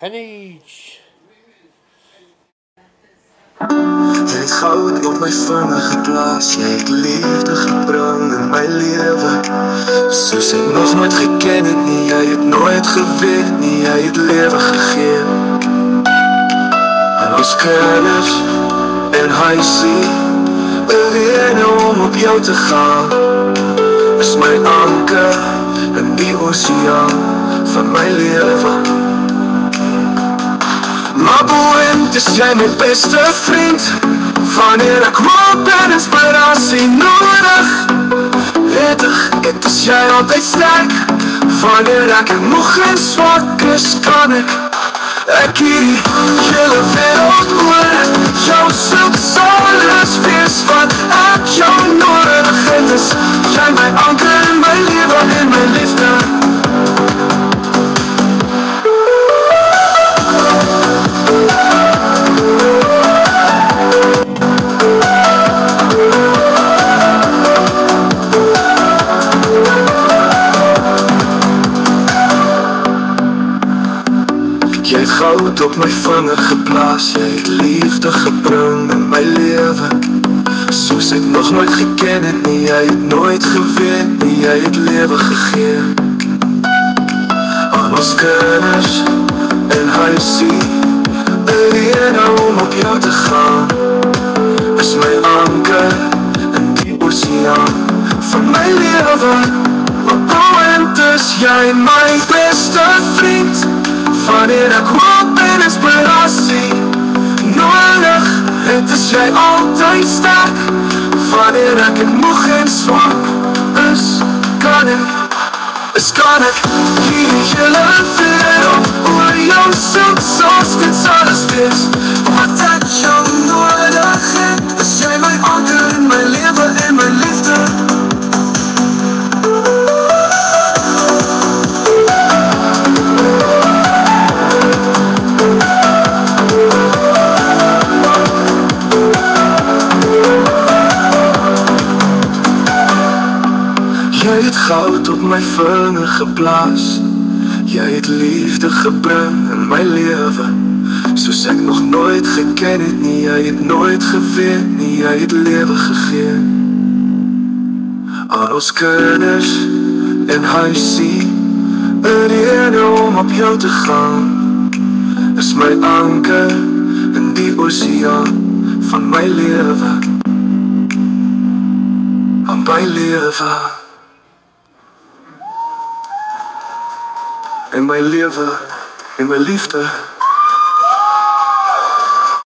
Pennies. Jy het goud op my vinger geplaas, jy het liefde gebring in my lewe, soos ek nog nooit geken het nie, jy het nooit geweet nie, jy het lewe gegee. En ons kinders en huisie, bereid om op jou te gaan, is my anker in die oceaan van my lewe. Maar boeiend is jy my beste vriend, wanneer ek hoop en inspirasie nodig, weet is jy altyd sterk, wanneer ek moeg en swak is, kan ek hierdie hele wereld oor jou soek sales wees, wat ek jou nodig het, is jy my anker in my lewe en my liefde. Jy het goud op my vinger geplaas, jy het liefde gebring in my lewe, soos ek nog nooit geken het nie, jy het nooit geweet nie, jy het lewe gegee. Aan ons kinders en huisie, bereid om op jou te gaan, is my anker in die oceaan van my lewe. Want is jy my beste vriend, wanneer ek hoop en inspirasie nodig het, is jy altyd sterk, wanneer ek moeg en swak is, kan ek hierdie hele wereld oor jou soek, soos dit alles wees, wat ek jou nodig het, is jy my anker in my lewe en my liefde. Jy het goud op my vinger geplaas, jy het liefde gebring in my lewe, soos ek nog nooit geken het nie, jy het nooit geweet nie, jy het lewe gegee. Aan ons kinders en huisie, bereid om op jou te gaan, is my anker in die oceaan van my lewe, van my lewe. En my lewe, en my liefde.